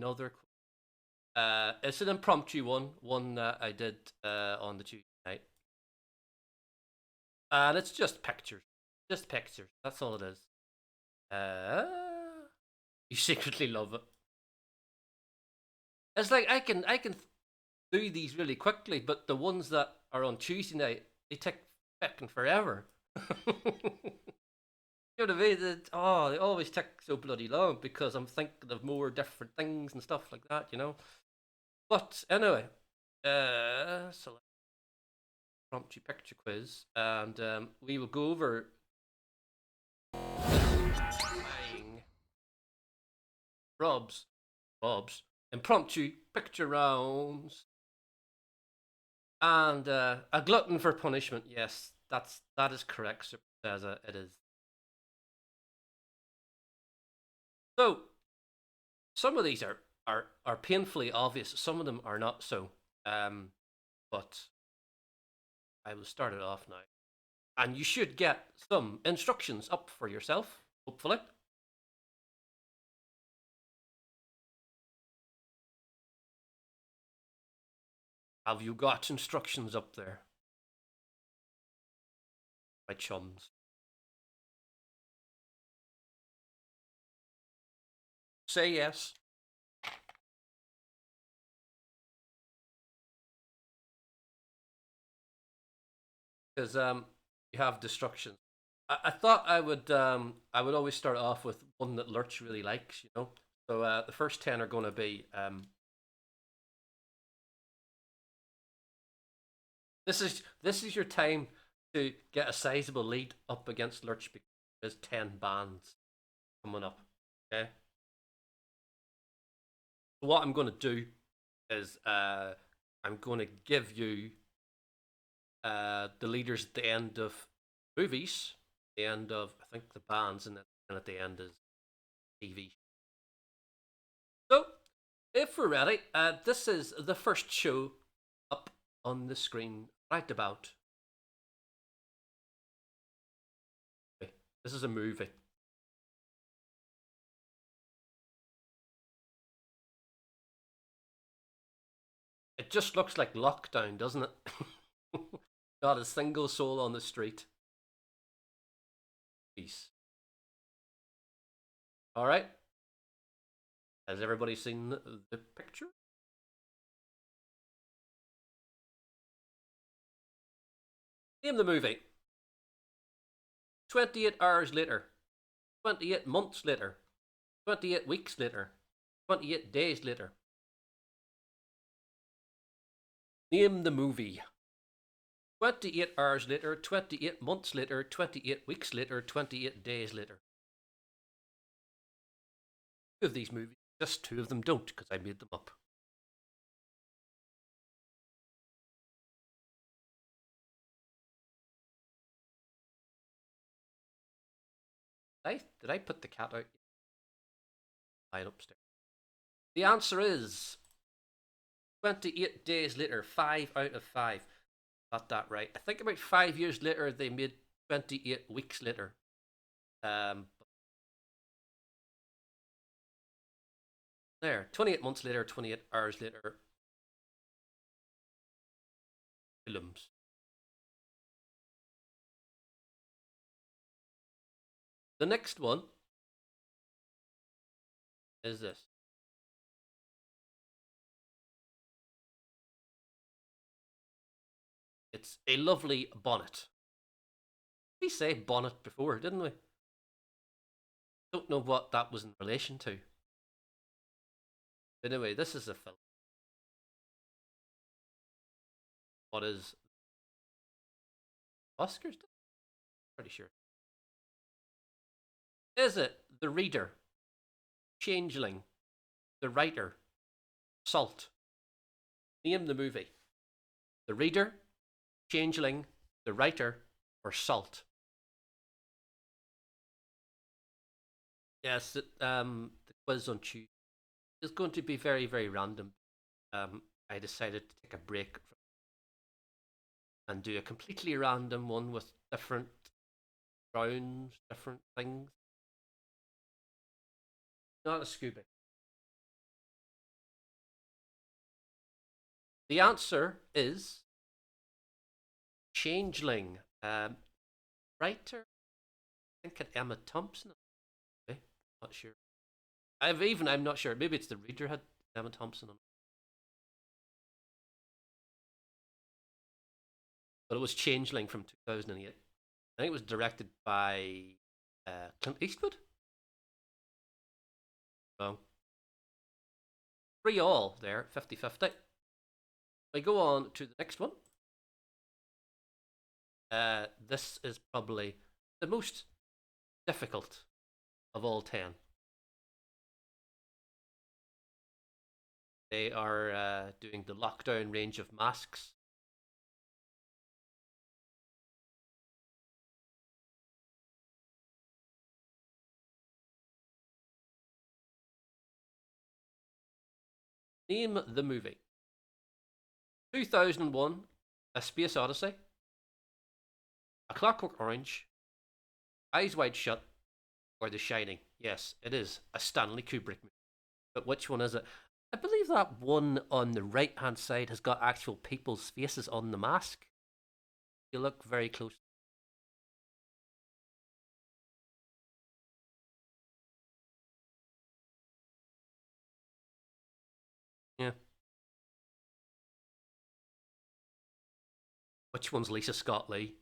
another. It's an impromptu one that I did on the Tuesday night, and it's just pictures, just pictures. That's all it is. Uh, you secretly love it. It's like I can do these really quickly, but the ones that are on Tuesday night they take fucking forever. You know what I mean? They always take so bloody long because I'm thinking of more different things and stuff like that, you know. But anyway, so prompt you picture quiz, and we will go over buying Rob's impromptu picture rounds, and a glutton for punishment. Yes, that is correct, Super Cesar. It is. So some of these are painfully obvious. Some of them are not so. But I will start it off now, and you should get some instructions up for yourself. Hopefully, have you got instructions up there, my chums? Say yes. Because you have destruction. I thought I would always start off with one that Lurch really likes, you know. So the first 10 are going to be this is your time to get a sizable lead up against Lurch because there's 10 bands coming up. Okay. So what I'm going to do is I'm going to give you the leaders at the end of movies, the end of I think the bands, and then at the end is TV. So if we're ready, this is the first show up on the screen right about. Okay, this is a movie. It just looks like lockdown, doesn't it? Not a single soul on the street. Peace. All right. Has everybody seen the picture? Name the movie. 28 hours later. 28 months later. 28 weeks later. 28 days later. Name the movie. 28 hours later, 28 months later, 28 weeks later, 28 days later. Two of these movies, just two of them don't because I made them up. Did I put the cat out? Lying upstairs. The answer is 28 days later, 5 out of 5. Got that right. I think about 5 years later, they made 28 weeks later. Um, there, 28 months later, 28 hours later, films. The next one is this. It's a lovely bonnet. We say bonnet before, didn't we? Don't know what that was in relation to. Anyway, this is a film. What is Oscars? Pretty sure. Is it The Reader, Changeling, The Writer, Salt? Name the movie. The Reader, Changeling, The Writer, or Salt? Yes, the quiz on Tuesday is going to be very, very random. I decided to take a break and do a completely random one with different rounds, different things. Not a Scooby. The answer is Changeling. Writer, I think it Emma Thompson. Okay, not sure. I'm not sure. Maybe it's the reader had Emma Thompson on, but it was Changeling from 2008. I think it was directed by Clint Eastwood. Wrong. 3-3 there, 50-50. We go on to the next one. This is probably the most difficult of all 10. They are doing the lockdown range of masks. Name the movie. 2001, A Space Odyssey, A Clockwork Orange, Eyes Wide Shut, or The Shining. Yes, it is a Stanley Kubrick movie. But which one is it? I believe that one on the right hand side has got actual people's faces on the mask. You look very close. Yeah. Which one's Lisa Scott Lee?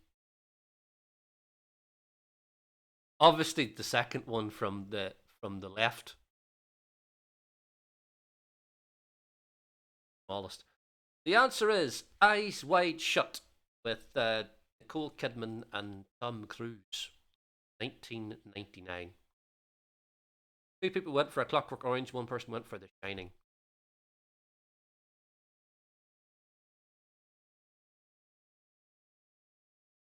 Obviously the second one from the left. Smallest. The answer is Eyes Wide Shut with Nicole Kidman and Tom Cruise. 1999. Two people went for A Clockwork Orange, one person went for The Shining.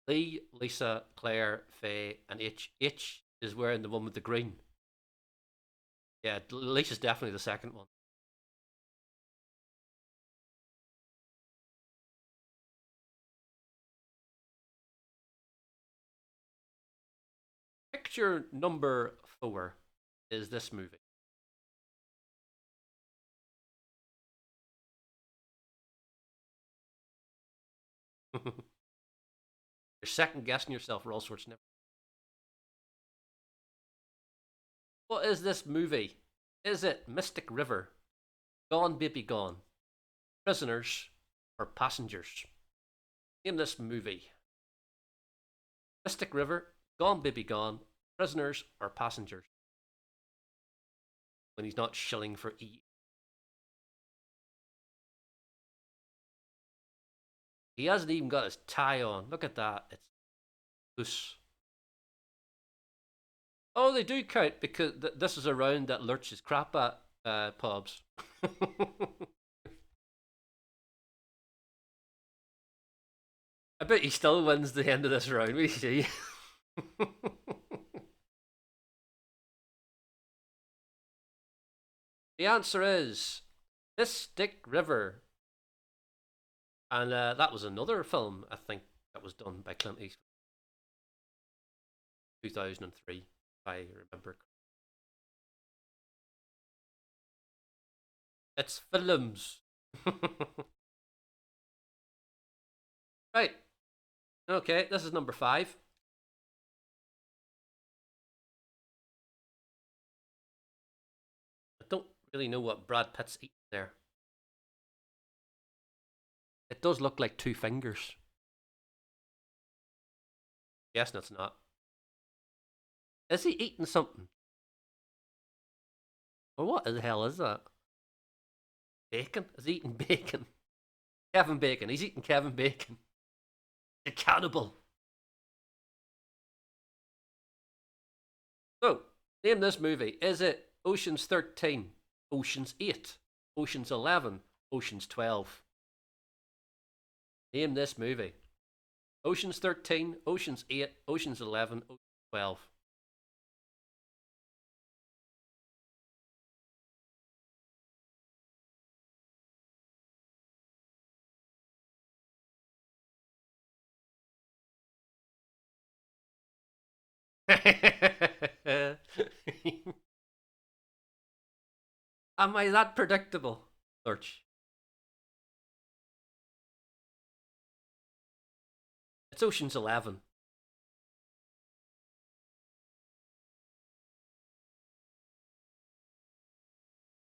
Lee, Lisa, Claire, Faye, and H. H is wearing the one with the green. Yeah, Lisa's definitely the second one. Picture number 4 is this movie. You're second guessing yourself for all sorts of. What is this movie? Is it Mystic River, Gone Baby Gone, Prisoners, or Passengers? Name this movie. Mystic River, Gone Baby Gone, Prisoners, or Passengers? When he's not shilling for E. He hasn't even got his tie on. Look at that. It's loose. Oh, they do count because this is a round that lurches crap at pubs. I bet he still wins the end of this round. We see. The answer is Mystic River, and that was another film I think that was done by Clint Eastwood, 2003, if I remember. It's films. Right. Okay, this is number 5. I don't really know what Brad Pitt's eating there. It does look like 2 fingers. Yes, it's not. Is he eating something? Or what the hell is that? Bacon? Is he eating bacon? Kevin Bacon. He's eating Kevin Bacon. A cannibal. So, name this movie. Is it Ocean's 13, Ocean's 8, Ocean's 11, Ocean's 12? Name this movie. Ocean's 13, Ocean's 8, Ocean's 11, Ocean's 12. Am I that predictable, Lurch? It's Ocean's 11.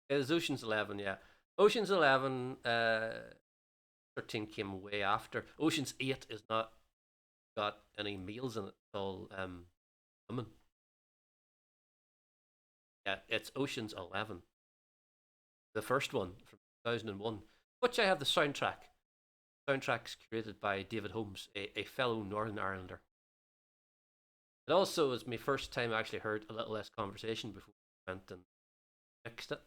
It is Ocean's 11, yeah. Ocean's 11, 13 came way after. Ocean's 8 is not got any meals in it. It's all women. Yeah, it's Ocean's 11, the first one from 2001, which I have the soundtrack. Soundtrack's created by David Holmes, a fellow Northern Irelander. It also was my first time I actually heard A Little Less Conversation before I went and mixed it.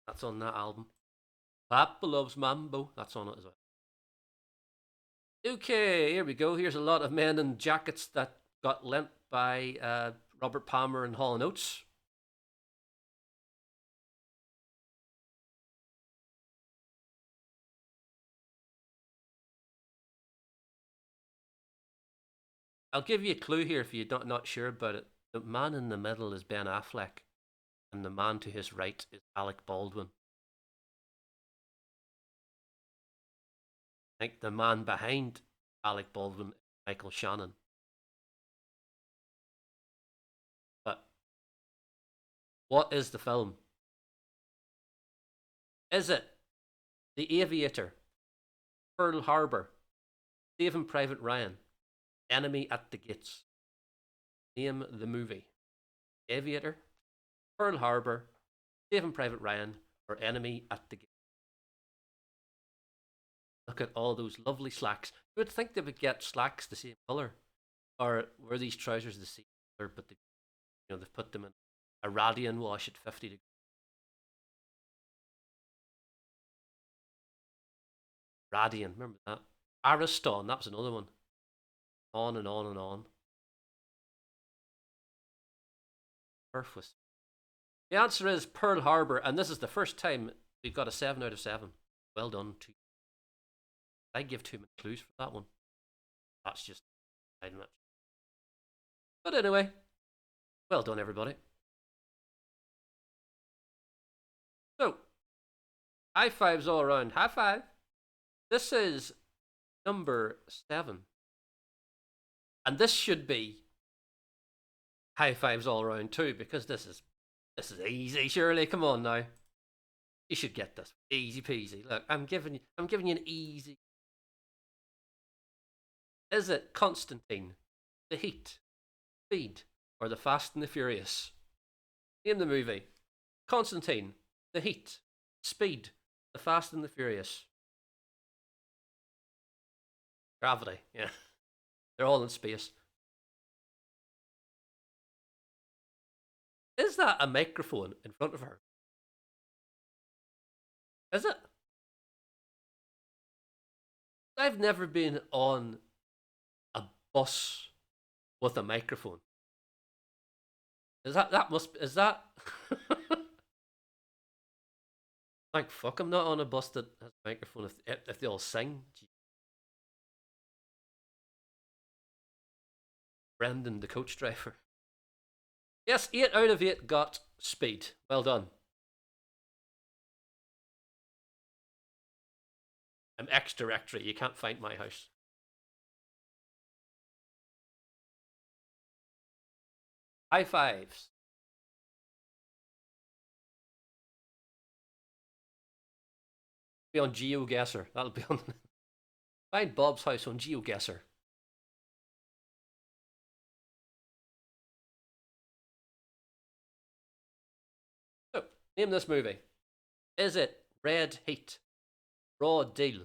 That's on that album. Papa Loves Mambo, that's on it as well. Okay, here we go. Here's a lot of men in jackets that got lent by Robert Palmer and Hall & Oates. I'll give you a clue here if you're not sure about it. The man in the middle is Ben Affleck, and the man to his right is Alec Baldwin. I think the man behind Alec Baldwin is Michael Shannon. But what is the film? Is it The Aviator, Pearl Harbor, Saving Private Ryan, Enemy at the Gates? Name the movie. Aviator, Pearl Harbor, Saving Private Ryan, or Enemy at the Gates? Look at all those lovely slacks. You would think they would get slacks the same colour. Or were these trousers the same colour, but they've put them in a radian wash at 50 degrees. Radian, remember that? Ariston, that was another one. On and on and on. Perfect. The answer is Pearl Harbor, and this is the first time we've got a 7 out of 7. Well done. I give too many clues for that one. That's just 9 minutes. But anyway, well done, everybody. So, high fives all around. High five. This is number 7. And this should be high fives all around too, because this is easy, surely. Come on now. You should get this. Easy peasy. Look, I'm giving you an easy. Is it Constantine, The Heat, Speed, or The Fast and the Furious? Name the movie. Constantine, The Heat, Speed, The Fast and the Furious. Gravity, yeah. They're all in space. Is that a microphone in front of her? Is it? I've never been on a bus with a microphone. Is that Thank fuck I'm not on a bus that has a microphone if they all sing. Brendan, the coach driver. Yes, 8 out of 8 got Speed. Well done. I'm ex-directory. You can't find my house. High fives. Be on GeoGuessr. That'll be on. Find Bob's house on GeoGuessr. So, name this movie. Is it Red Heat, Raw Deal,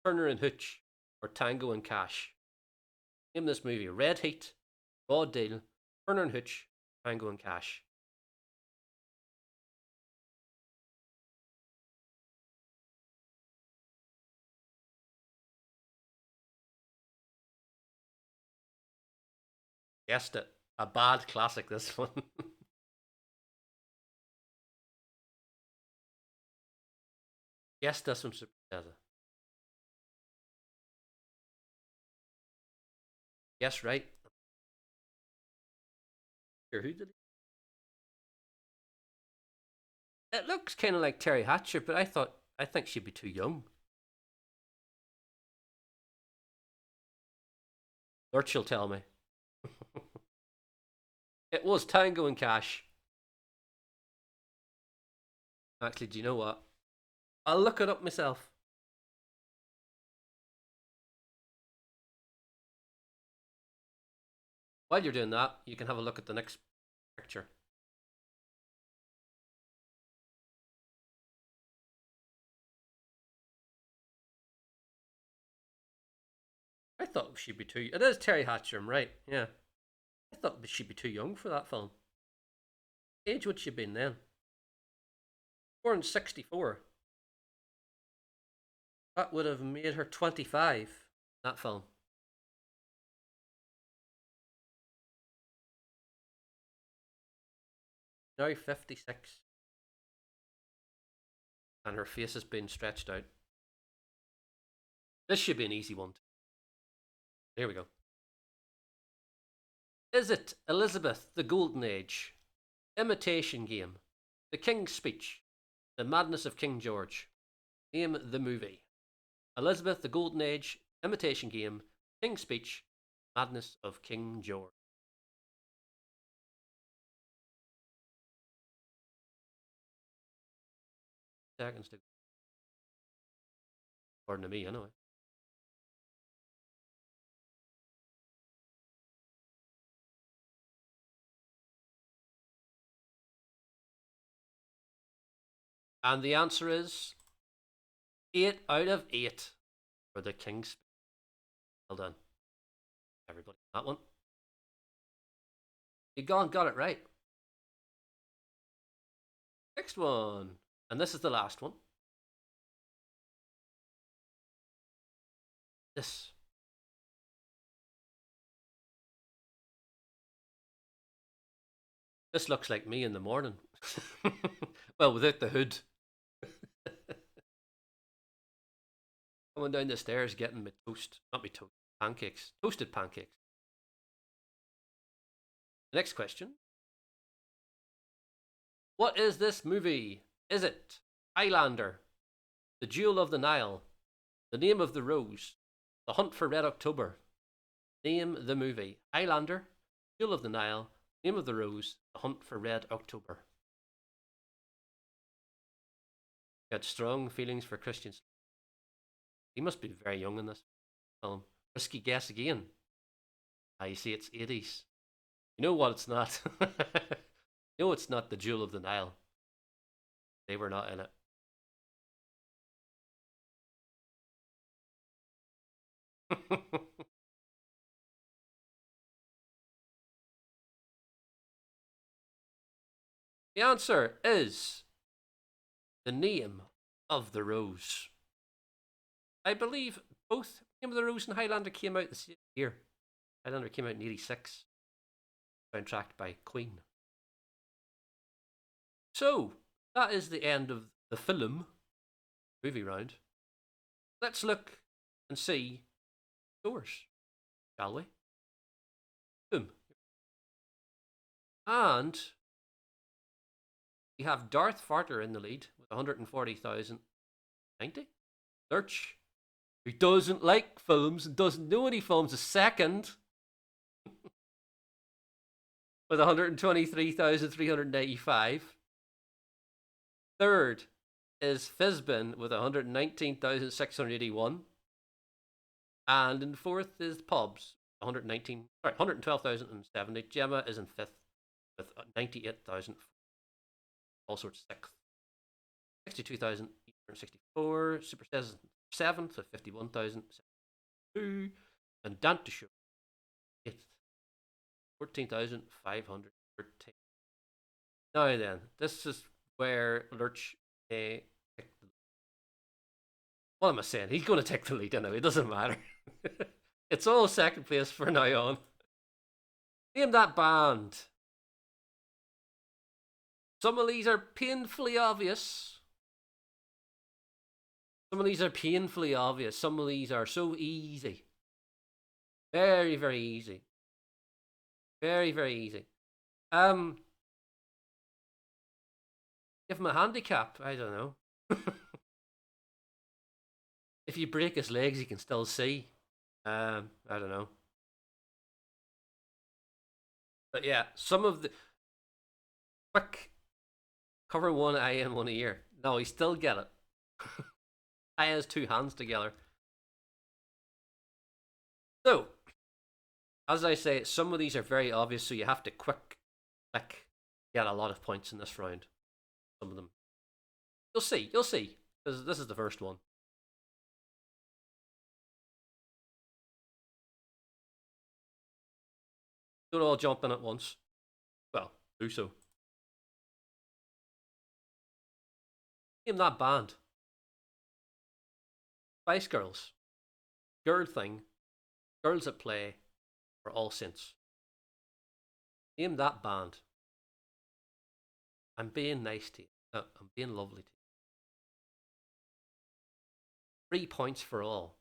Turner and Hooch, or Tango and Cash? Name this movie. Red Heat, Raw Deal, Turner and Hooch, Tango and Cash. Guessed it. A bad classic, this one. Guessed this one, Super Nintendo. Yes, right. Here, who did it? It looks kind of like Terry Hatcher, but I think she'd be too young. Lurch will tell me. It was Tango and Cash. Actually, do you know what? I'll look it up myself. While you're doing that, you can have a look at the next picture. I thought she'd be too. It is Terry Hatcher, right? Yeah. I thought she'd be too young for that film. Age would she have been then? Born in '64. That would have made her 25. That film. Now 56. And her face has been stretched out. This should be an easy one. Here we go. Is it Elizabeth the Golden Age, Imitation Game, The King's Speech, The Madness of King George? Name the movie. Elizabeth the Golden Age, Imitation Game, King's Speech, Madness of King George. Seconds to. According to me, anyway. And the answer is 8 out of 8 for the King's Speech. Well done, everybody. That one. You got it right. Next one. And this is the last one. This. This looks like me in the morning. Well, without the hood. Coming down the stairs getting my toast. Not my toast. Pancakes. Toasted pancakes. The next question. What is this movie? Is it Highlander, The Jewel of the Nile, The Name of the Rose, The Hunt for Red October? Name the movie. Highlander, Jewel of the Nile, Name of the Rose, The Hunt for Red October. Got strong feelings for Christian. He must be very young in this film. Risky guess again. You see, it's 80s. You know what it's not? You know it's not The Jewel of the Nile. They were not in it. The answer is The Name of the Rose. I believe both Name of the Rose and Highlander came out this year. Highlander came out in '86, soundtracked by Queen. So, that is the end of the film movie round. Let's look and see scores, shall we? Boom. And we have Darth Farter in the lead with 140,090. Lurch, who doesn't like films and doesn't know any films, is second with 123,385. Third is Fizbin with 119,681. And in fourth is Pobs, 112,070. Gemma is in fifth with 98,000. All sorts sixth. 62,864. Super says seventh with 51,072. And Dante Show eighth. 14,513. Now then, this is where Lurch what am I saying? He's going to take the lead anyway. It doesn't matter. It's all second place for now on. Name that band. Some of these are painfully obvious. Some of these are painfully obvious. Some of these are so easy. Very, very easy. Very, very easy. Give him a handicap. I don't know. If you break his legs, he can still see. I don't know. But yeah, some of the quick cover one eye and one ear. No, he still get it. I has two hands together. So, as I say, some of these are very obvious, so you have to quick click get a lot of points in this round. Some of them. You'll see. This is the first one. Don't all jump in at once. Well, do so. Name that band. Spice Girls. Girl Thing. Girls at Play. Or All Saints. Name that band. I'm being nice to you. I'm being lovely to you. 3 points for all.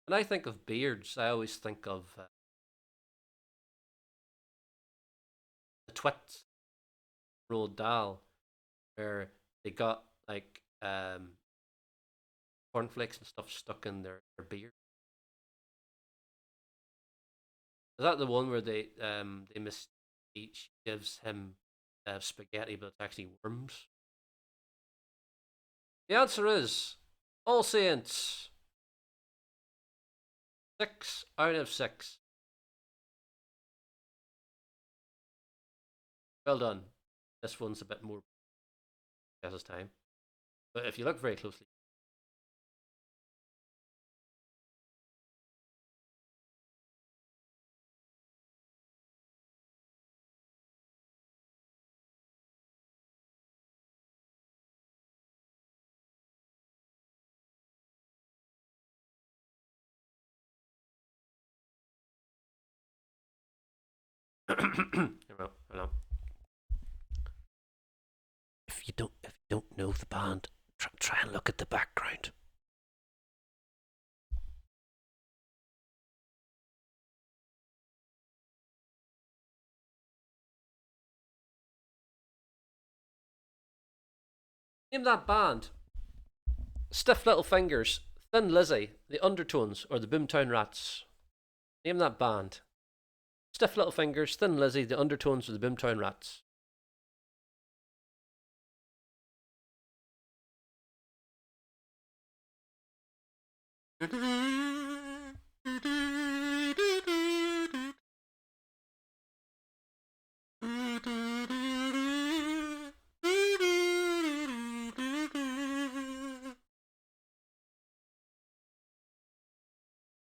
When I think of beards, I always think of the Twits, Roald Dahl, where they got like cornflakes and stuff stuck in their beard. Is that the one where they miss each gives him spaghetti, but it's actually worms? The answer is All Saints. 6 out of 6. Well done. This one's a bit more as his time, but if you look very closely. Well, if you don't know the band, try and look at the background. Name that band. Stiff Little Fingers, Thin Lizzy, The Undertones, or the Boomtown Rats. Name that band. Stiff Little Fingers, Thin Lizzy, The Undertones, or the Boomtown Rats.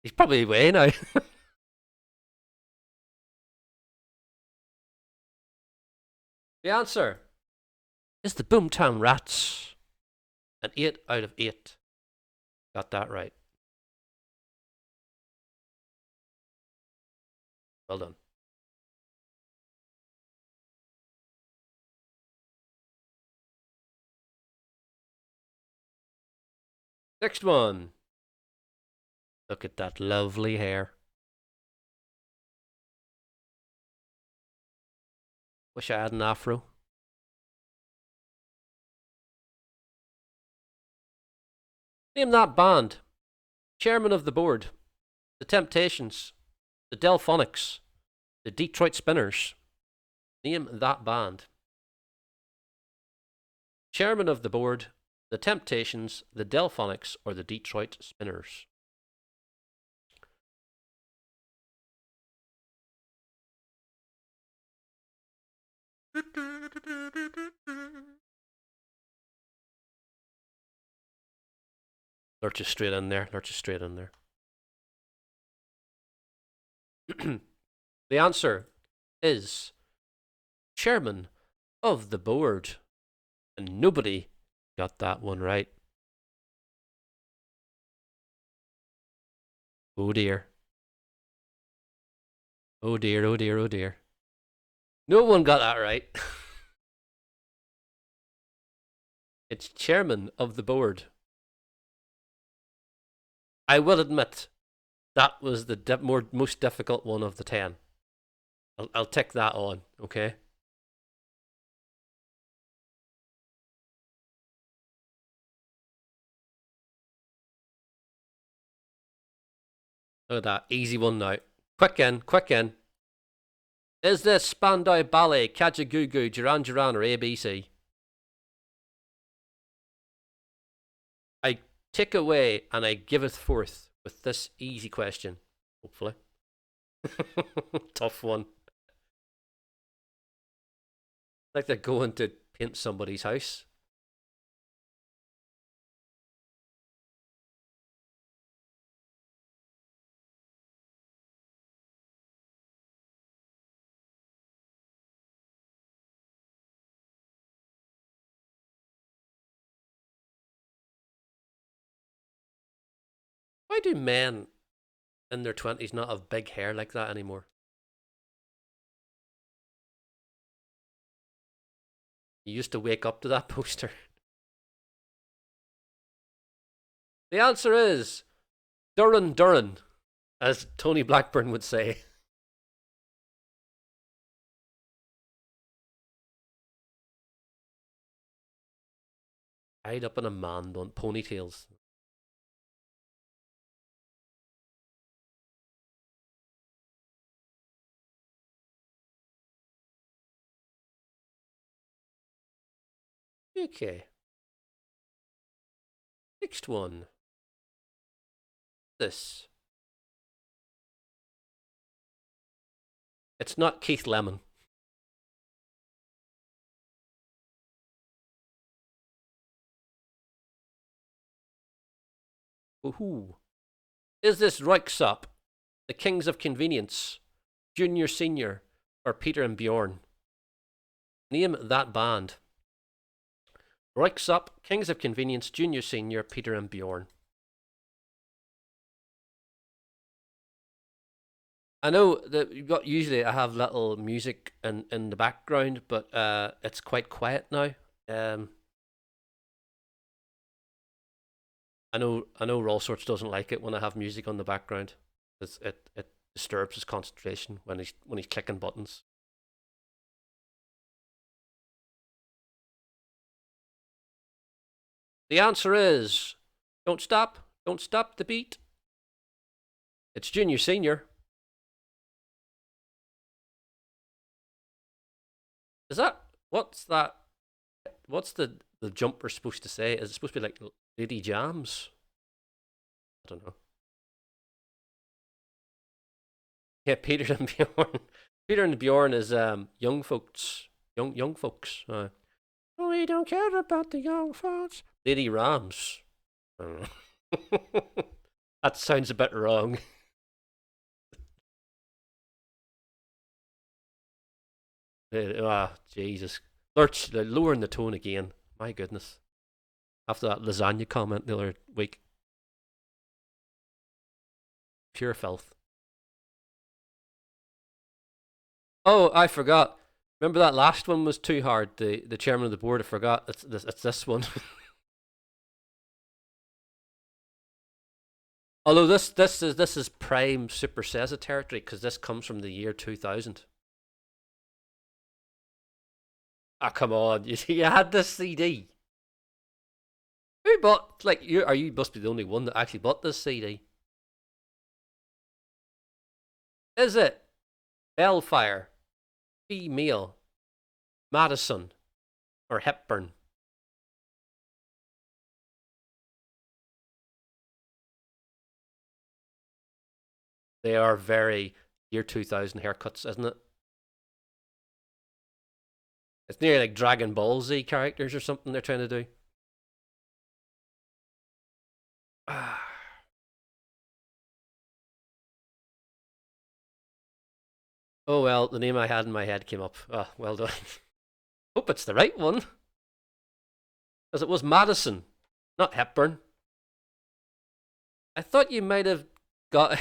He's probably away now. The answer is the Boomtown Rats. An 8 out of 8. Got that right. Well done. Next one. Look at that lovely hair. Wish I had an afro. Name that band. Chairman of the board. The Temptations. The Delphonics. The Detroit Spinners. Name that band. Chairman of the board. The Temptations. The Delphonics. Or the Detroit Spinners. Lurch is straight in there. Lurch is straight in there. The answer is chairman of the board. And nobody got that one right. Oh dear. Oh dear, oh dear, oh dear. No one got that right. It's chairman of the board. I will admit that was the most difficult one of the 10. I'll tick that on, okay? Look at that. Easy one now. Quick in, quick in. Is this Spandau Ballet, Kajagoogoo, Duran Duran, or ABC? I take away and I giveth forth with this easy question. Hopefully. Tough one. Like they're going to paint somebody's house. Why do men in their 20s not have big hair like that anymore? You used to wake up to that poster. The answer is Duran Duran, as Tony Blackburn would say. Tied up in a man bun, ponytails. Okay. Next one. This. It's not Keith Lemon. Woohoo. Is this Röyksopp, the Kings of Convenience, Junior Senior, or Peter and Bjorn? Name that band. Röyksopp, Kings of Convenience, Junior Senior, Peter and Bjorn. I know that usually I have little music in the background, but it's quite quiet now. Um, I know All Sorts doesn't like it when I have music on the background. It disturbs his concentration when he's clicking buttons. The answer is don't stop the beat. It's Junior Senior. Is that what's that? What's the jumper supposed to say? Is it supposed to be like Lady Jams? I don't know. Yeah, Peter and Bjorn. Peter and Bjorn is young folks. Young folks. We don't care about the young folks. Lady Rams. I don't know. That sounds a bit wrong. Jesus. Lurch, lowering the tone again. My goodness. After that lasagna comment the other week. Pure filth. Oh, I forgot. Remember that last one was too hard. The chairman of the board, I forgot. It's this one. Although this is prime Super Seza territory because this comes from the year 2000. Ah, come on! You had this CD. Who bought you? Are you must be the only one that actually bought this CD? Is it Bellfire, Female, Madison, or Hepburn? They are very year 2000 haircuts, isn't it? It's nearly like Dragon Ball Z characters or something they're trying to do. Oh well, the name I had in my head came up. Oh, well done. Hope it's the right one. Because it was Madison, not Hepburn. I thought you might have got.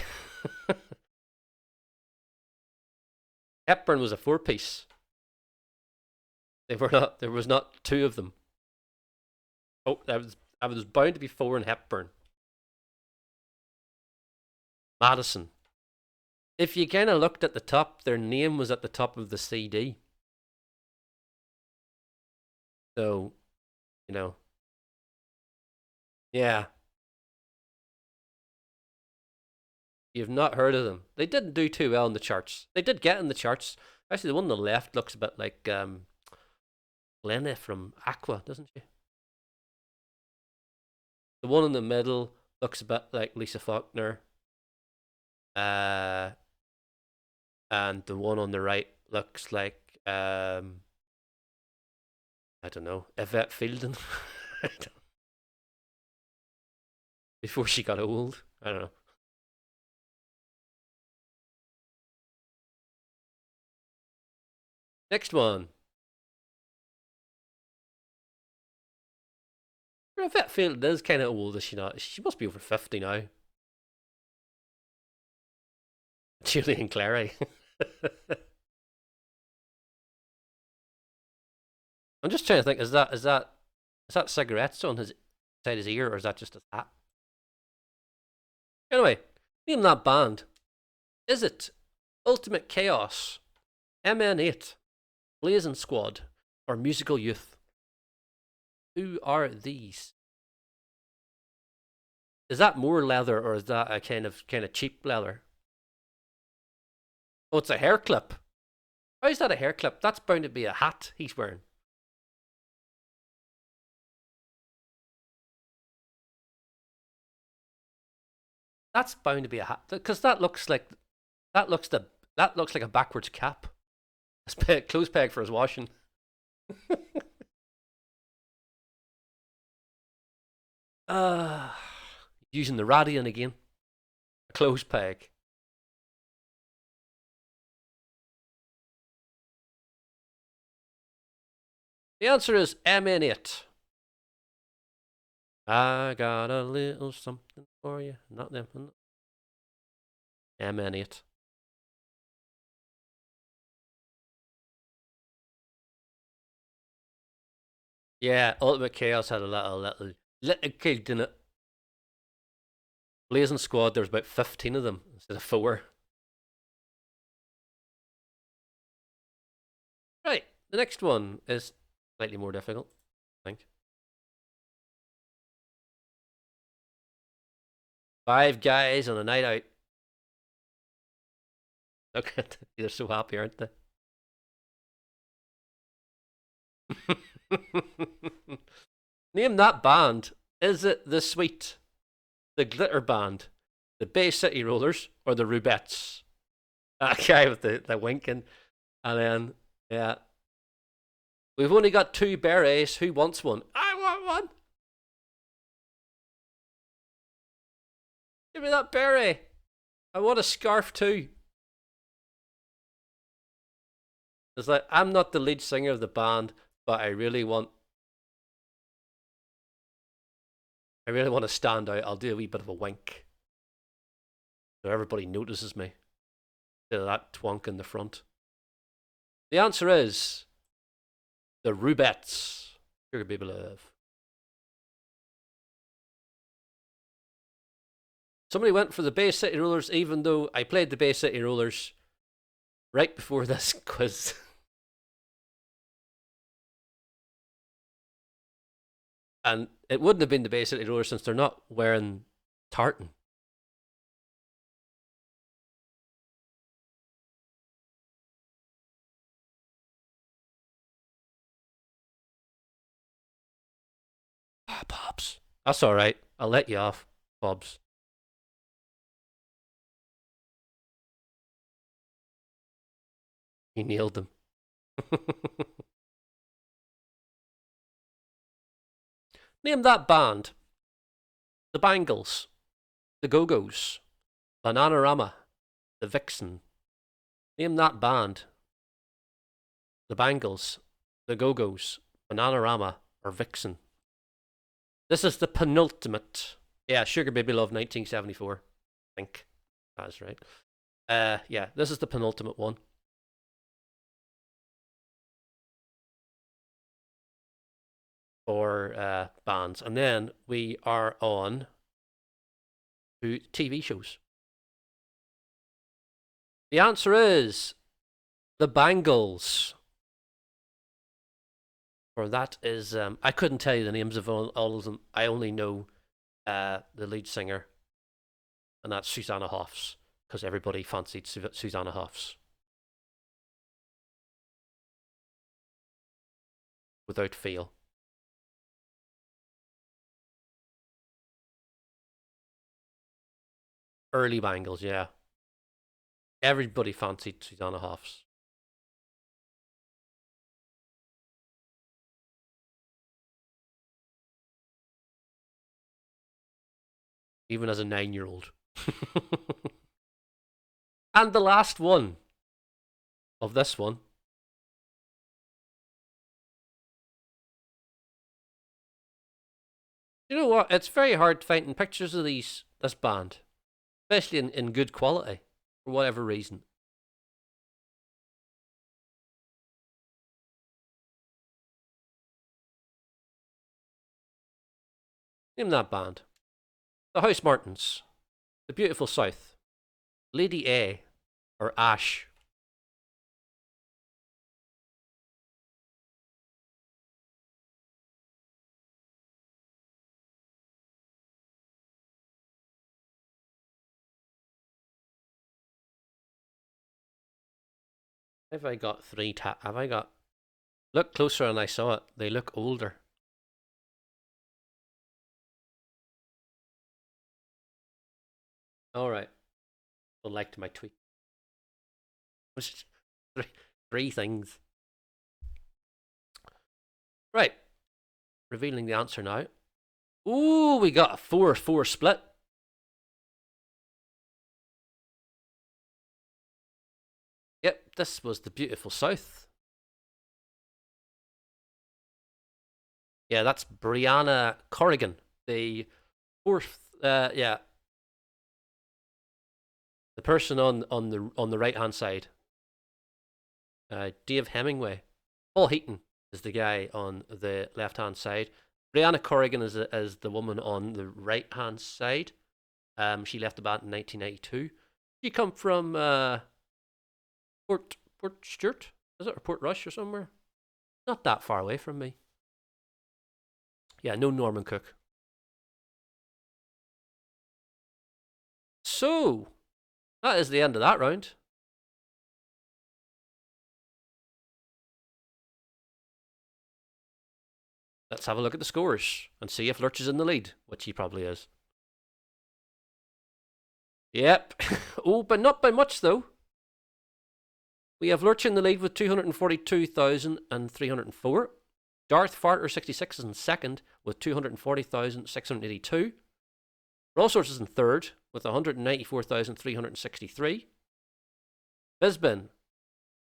Hepburn was a four-piece. They were not. There was not two of them. Oh, I was bound to be four in Hepburn. Madison. If you kind of looked at the top, their name was at the top of the CD. So, you know, yeah. You've not heard of them. They didn't do too well in the charts. They did get in the charts. Actually, the one on the left looks a bit like Glenna from Aqua, doesn't she? The one in the middle looks a bit like Lisa Faulkner. And the one on the right looks like I don't know, Yvette Fielding. Before she got old. I don't know. Next one. Yvette Fielding is kind of old, is she not? She must be over 50 now. Julian Clary. I'm just trying to think. Is that cigarettes on his side his ear, or is that just his hat? Anyway, name that band. Is it Ultimate Chaos, MN8, Blazing Squad, or Musical Youth? Who are these? Is that more leather, or is that a kind of cheap leather? Oh, it's a hair clip. How is that a hair clip? That's bound to be a hat he's wearing. That's bound to be a hat, because that looks like a backwards cap. A clothes peg for his washing. Using the radian again. A clothes peg. The answer is MN8. I got a little something for you. Not them. MN8. Yeah, Ultimate Chaos had a little kid in it. Blazing Squad, there's about 15 of them instead of 4. Right, the next one is slightly more difficult, I think. 5 guys on a night out. Look at they're so happy, aren't they? Name that band. Is it the Sweet, the Glitter Band, the Bay City Rollers, or the Rubettes? That guy with the winking. And then, yeah. We've only got 2 berets. Who wants one? I want one! Give me that beret. I want a scarf too. It's like, I'm not the lead singer of the band, but I really want to stand out. I'll do a wee bit of a wink, so everybody notices me. Instead of that twonk in the front. The answer is the Rubettes. Sugar Baby Love. Somebody went for the Bay City Rollers, even though I played the Bay City Rollers right before this quiz. And it wouldn't have been the Bay City Rollers since they're not wearing tartan. Ah, Pops. That's alright. I'll let you off, Bobs. You nailed them. Name that band. The Bangles, the Go-Go's, Bananarama, the Vixen. Name that band. The Bangles, the Go-Go's, Bananarama, or Vixen. This is the penultimate. Yeah, Sugar Baby Love 1974. I think that's right. Yeah, this is the penultimate one. For bands. And then we are on to TV shows. The answer is the Bangles. Or that is, I couldn't tell you the names of all of them. I only know the lead singer, and that's Susanna Hoffs. because everybody fancied Susanna Hoffs. Without fail. Early Bangles, yeah. Everybody fancied Susanna Hoffs. Even as a 9-year-old. And the last one of this one. You know what? It's very hard finding pictures of this band. Especially in good quality. For whatever reason. Name that band. The House Martins. The Beautiful South. Lady A. Or Ash. Have I got have I got... Look closer and I saw it. They look older. Alright. Well, liked my tweet. Three things. Right. Revealing the answer now. Ooh, we got a 4-4 split. Yep, this was the Beautiful South. Yeah, that's Brianna Corrigan, the fourth. Yeah, the person on the right hand side. Dave Hemingway, Paul Heaton is the guy on the left hand side. Brianna Corrigan is the woman on the right hand side. She left the band in 1992. She come from Port Stewart, is it, or Port Rush or somewhere? Not that far away from me. Yeah, no Norman Cook. So, that is the end of that round. Let's have a look at the scores and see if Lurch is in the lead, which he probably is. Yep. Oh, but not by much, though. We have Lurch in the lead with 242,304. Darth Farter 66 is in second with 240,682. Rawsorts is in third with 194,363. Bizbin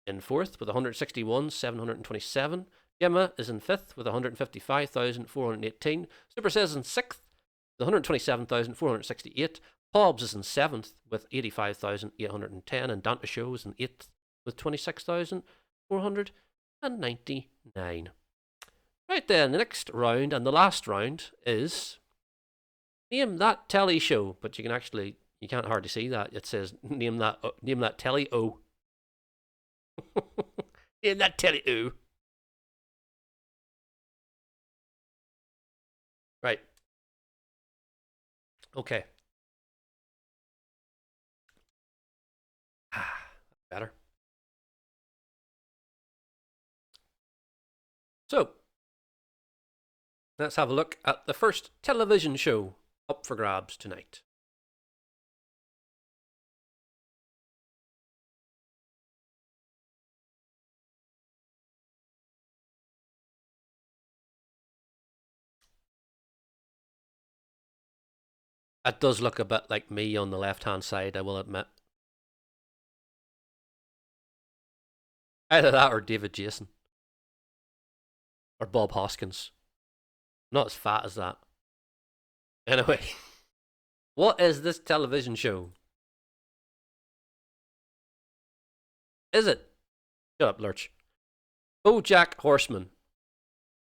in fourth with 161,727. Gemma is in fifth with 155,418. Super says in sixth with 127,468. Hobbs is in seventh with 85,810. And Dante Show is in eighth with 26,499. Right then, the next round and the last round is name that telly show, but you can't hardly see that. It says name that telly o. Name that telly o. Right. Okay. Better. So, let's have a look at the first television show up for grabs tonight. It does look a bit like me on the left-hand side, I will admit. Either that or David Jason. Or Bob Hoskins. Not as fat as that. Anyway, what is this television show? Is it? Shut up, Lurch. BoJack Horseman,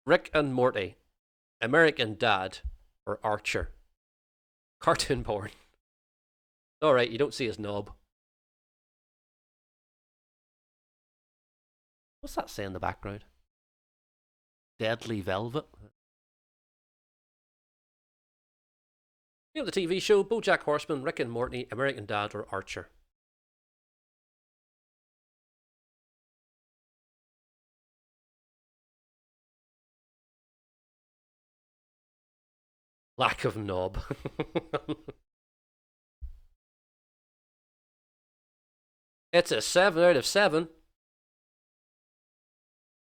Rick and Morty, American Dad, or Archer? Cartoon porn. Alright, you don't see his knob. What's that say in the background? Deadly Velvet? You know the TV show, BoJack Horseman, Rick and Morty, American Dad, or Archer? Lack of knob. It's a 7 out of 7.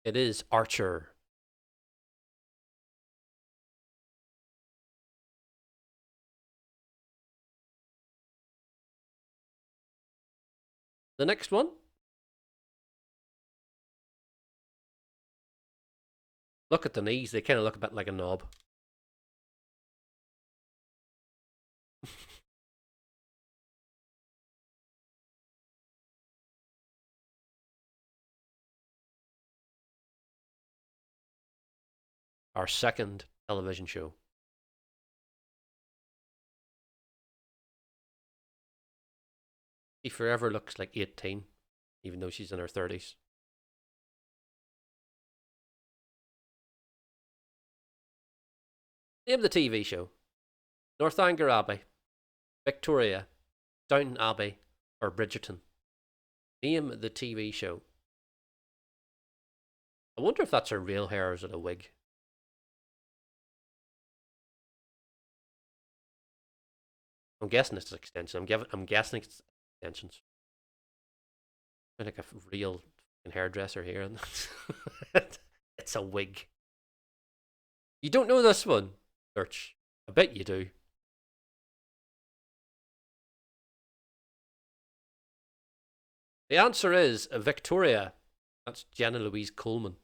It is Archer. The next one. Look at the knees. They kind of look a bit like a knob. Our second television show. She forever looks like 18, even though she's in her 30s. Name the TV show. Northanger Abbey, Victoria, Downton Abbey, or Bridgerton. Name the TV show. I wonder if that's her real hair or is it a wig? I'm guessing it's extensions. I'm guessing it's extensions. I'm like a real hairdresser here. It's a wig. You don't know this one, Search. I bet you do. The answer is Victoria. That's Jenna Louise Coleman.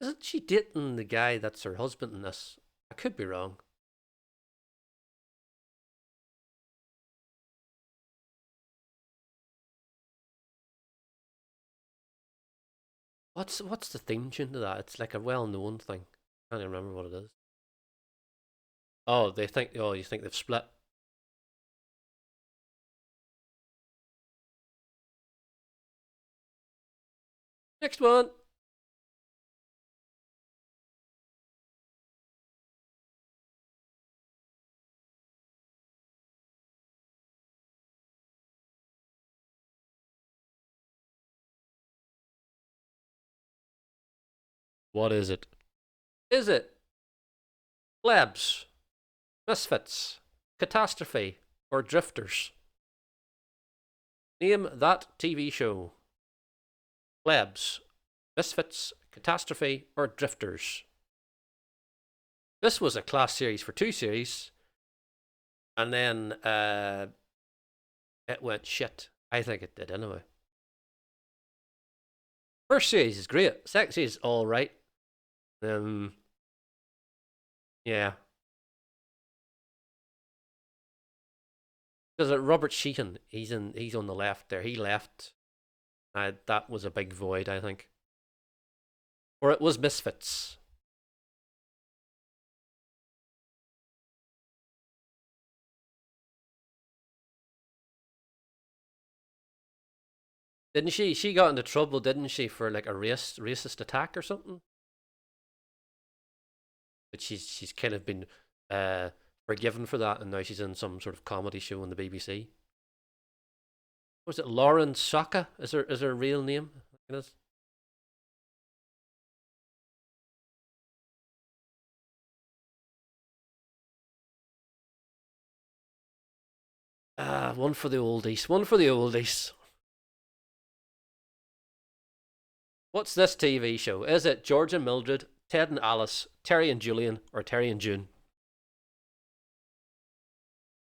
Isn't she dating the guy that's her husband in this? I could be wrong. What's the theme tune to that? It's like a well-known thing. I can't even remember what it is. Oh, they think. Oh, you think they've split? Next one. What is it? Is it Plebs, Misfits, Catastrophe, or Drifters? Name that TV show. Plebs, Misfits, Catastrophe, or Drifters. This was a class series for 2 series, and then it went shit. I think it did anyway. First series is great. Second series is all right. Yeah. Because Robert Sheehan, he's on the left there. He left. That was a big void, I think. Or it was Misfits. Didn't she? She got into trouble, didn't she, for like a racist attack or something? But she's kind of been forgiven for that, and now she's in some sort of comedy show on the BBC. Was it Lauren Saka? Is her real name? It is. One for the oldies. One for the oldies. What's this TV show? Is it George and Mildred, Ted and Alice, Terry and Julian, or Terry and June?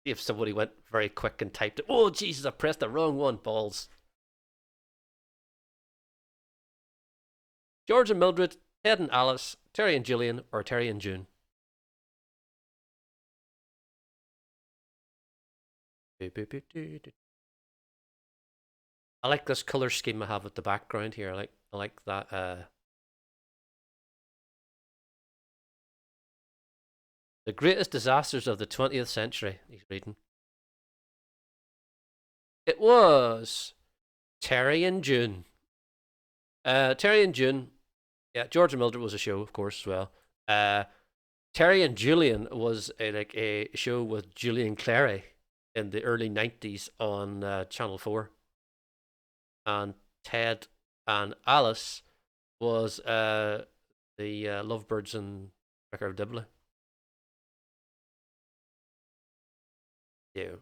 If somebody went very quick and typed it, oh Jesus, I pressed the wrong one, balls. George and Mildred, Ted and Alice, Terry and Julian, or Terry and June? I like this color scheme I have with the background here. I like that. The greatest disasters of the 20th century. He's reading. It was Terry and June. Terry and June. Yeah, George and Mildred was a show, of course, as well. Terry and Julian was like a show with Julian Clary in the early 90s on Channel 4. And Ted and Alice was The Lovebirds and Vicar of Dibley. Yeah.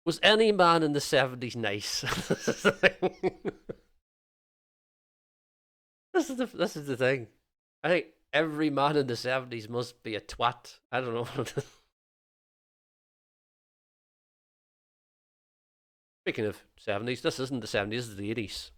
Was any man in the 70s nice? This is the thing. I think every man in the 70s must be a twat. I don't know. Speaking of 70s, this isn't the 70s, this is the 80s.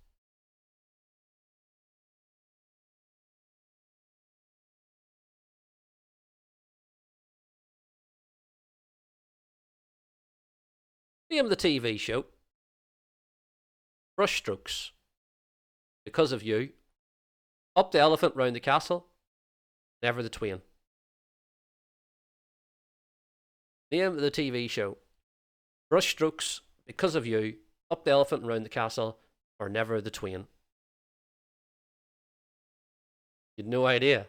Name of the TV show. Brushstrokes. Because of You. Up the Elephant Round the Castle. Never the Twain. Name of the TV show. Brushstrokes. Because of You. Up the Elephant Round the Castle. Or Never the Twain. You'd no idea.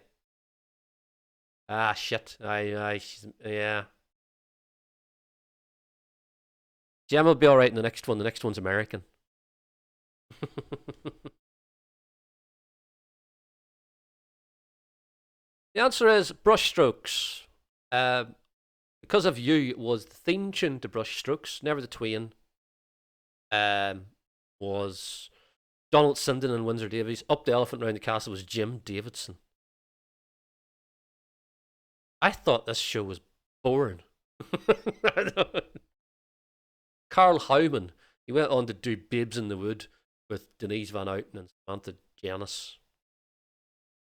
Ah, shit. Yeah. Gemma will be alright in the next one. The next one's American. The answer is Brushstrokes. Because of You was the theme tune to Brushstrokes. Never the Twain was Donald Sinden and Windsor Davies. Up the Elephant Round the Castle was Jim Davidson. I thought this show was boring. Carl Howman. He went on to do Babes in the Wood with Denise Van Outen and Samantha Janus.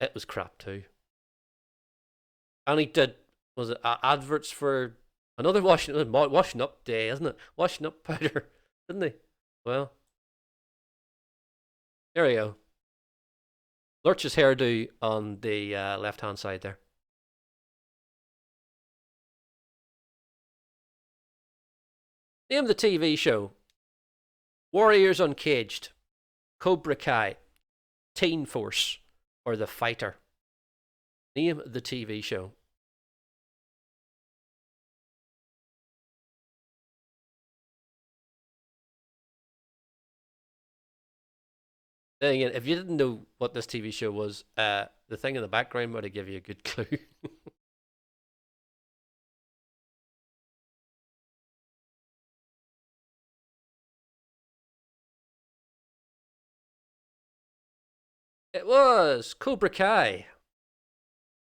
It was crap too. And he did, was it adverts for another washing up day, isn't it? Washing up powder, didn't he? Well, there we go. Lurch's hairdo on the left hand side there. Name the TV show. Warriors Uncaged, Cobra Kai, Teen Force, or The Fighter. Name the TV show. Then again, if you didn't know what this TV show was, the thing in the background might have given you a good clue. It was Cobra Kai,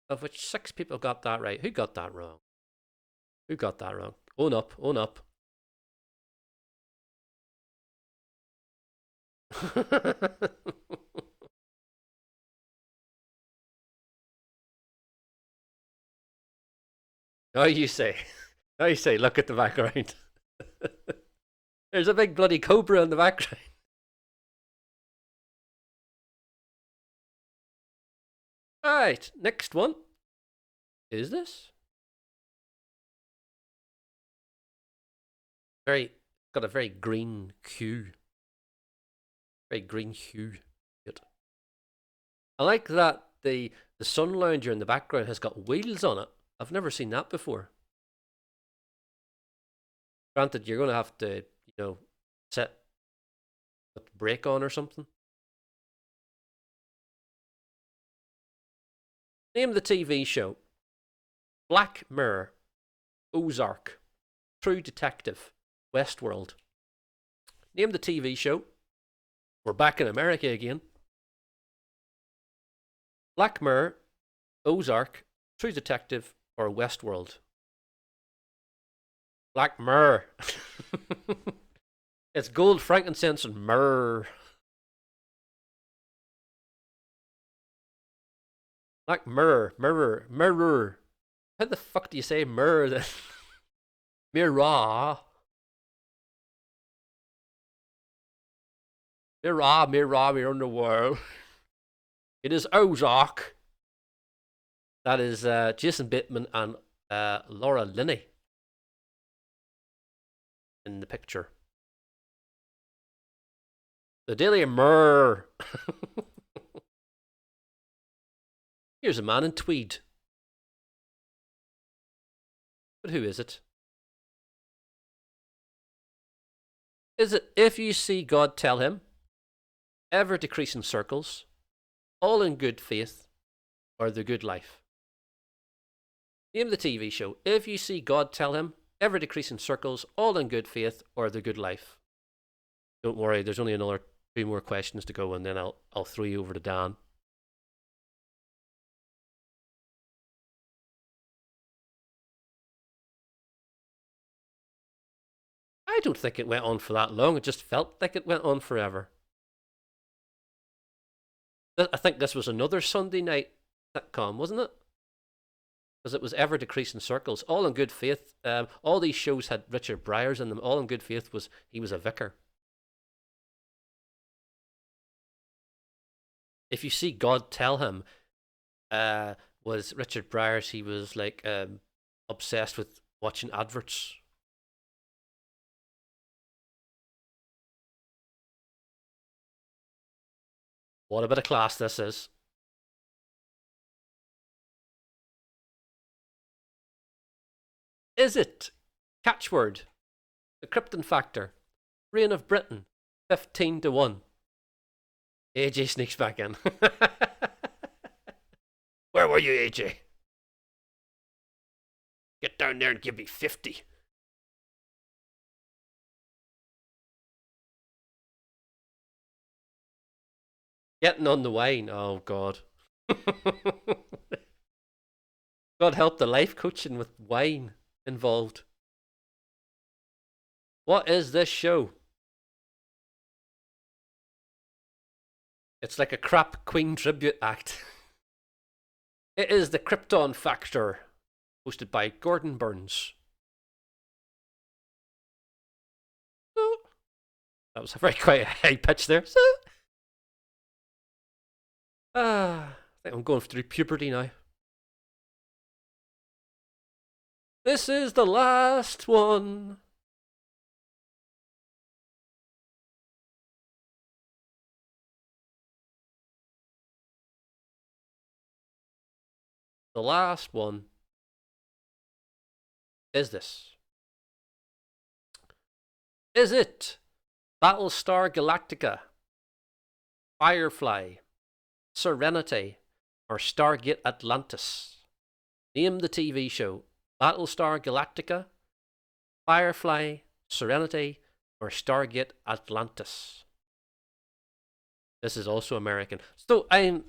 of which 6 people got that right. Who got that wrong? Who got that wrong? Own up, own up. Now you say, look at the background. There's a big bloody cobra in the background. Alright, next one. Is this? Got a very green hue. Very green hue. Good. I like that the sun lounger in the background has got wheels on it. I've never seen that before. Granted, you're going to have to, set the brake on or something. Name the TV show. Black Mirror, Ozark, True Detective, Westworld. Name the TV show. We're back in America again. Black Mirror, Ozark, True Detective, or Westworld. Black Mirror. It's gold, frankincense, and myrrh. Black Mirror, mirror. How the fuck do you say mirror then? Mirror. Mirror, we're in the world. It is Ozark. That is Jason Bateman and Laura Linney in the picture. The Daily Mirror. Here's a man in tweed. But who is it? Is it If You See God Tell Him, Ever Decreasing Circles, All in Good Faith, or The Good Life? Name the TV show. If you see God, tell him. Ever Decreasing Circles, All in Good Faith, or The Good Life? Don't worry, there's only another 2 more questions to go, and then I'll throw you over to Dan. I don't think it went on for that long. It just felt like it went on forever. I think this was another Sunday night sitcom, wasn't it? Because it was Ever Decreasing Circles. All in Good Faith. All these shows had Richard Briers in them. All in Good Faith he was a vicar. If you see God, tell him. Was Richard Briers? He was like obsessed with watching adverts. What a bit of class this is. Is it Catchword, The Krypton Factor, Reign of Britain, 15-1? AJ sneaks back in. Where were you, AJ? Get down there and give me 50. Getting on the wine. Oh, God. God help the life coaching with wine involved. What is this show? It's like a crap Queen tribute act. It is the Krypton Factor, hosted by Gordon Burns. That was a very quite high pitch there. I think I'm going through puberty now. This is the last one. The last one is this. Is it Battlestar Galactica, Firefly, Serenity, or Stargate Atlantis? Name the TV show. Battlestar Galactica, Firefly, Serenity, or Stargate Atlantis? This is also American. So I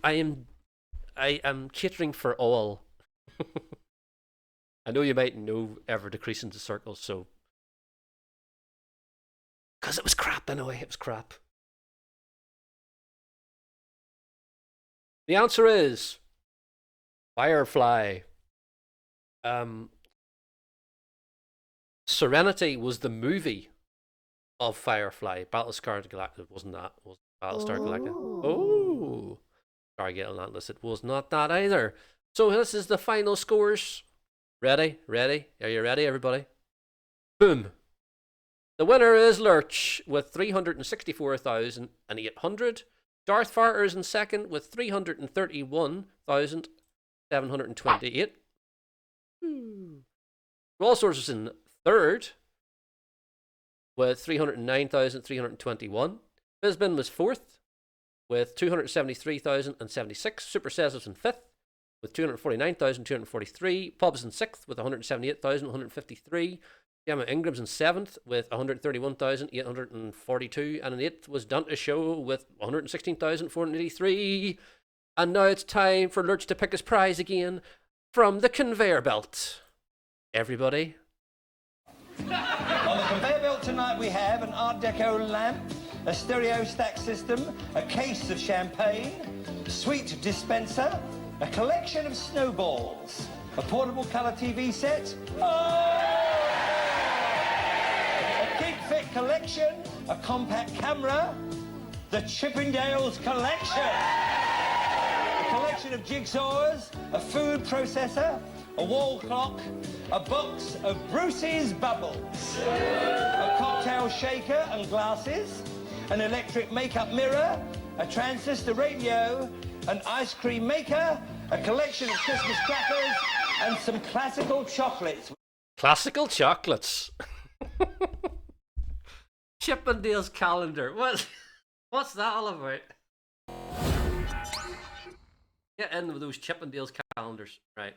am catering for all. I know you might know Ever Decreasing Circles, so because it was crap anyway. It was crap. The answer is Firefly. Serenity was the movie of Firefly. Battlestar Galactica wasn't that. Was Battlestar Galactica? Oh, Stargate Atlantis. It was not that either. So this is the final scores. Ready? Ready? Are you ready, everybody? Boom. The winner is Lurch with 364,800. Darth Farter is in second with 331,728. Rawsource is in third with 309,321. Bisbin was fourth with 273,076. Super Says was in fifth with 249,243. Pubs in sixth with 178,153. Gemma Ingram's in seventh with 131,842. And in eighth was Dante's Show with 116,483. And now it's time for Lurch to pick his prize again from the conveyor belt. Everybody. On the conveyor belt tonight we have an Art Deco lamp, a stereo stack system, a case of champagne, sweet dispenser, a collection of snowballs, a portable colour TV set, a Keep Fit collection, a compact camera, the Chippendales collection, a collection of jigsaws, a food processor, a wall clock, a box of Bruce's Bubbles, a cocktail shaker and glasses, an electric makeup mirror, a transistor radio, an ice cream maker, a collection of Christmas crackers, and some classical chocolates. Classical chocolates. Chippendales calendar. What's that all about? Get in with those Chippendales calendars, right?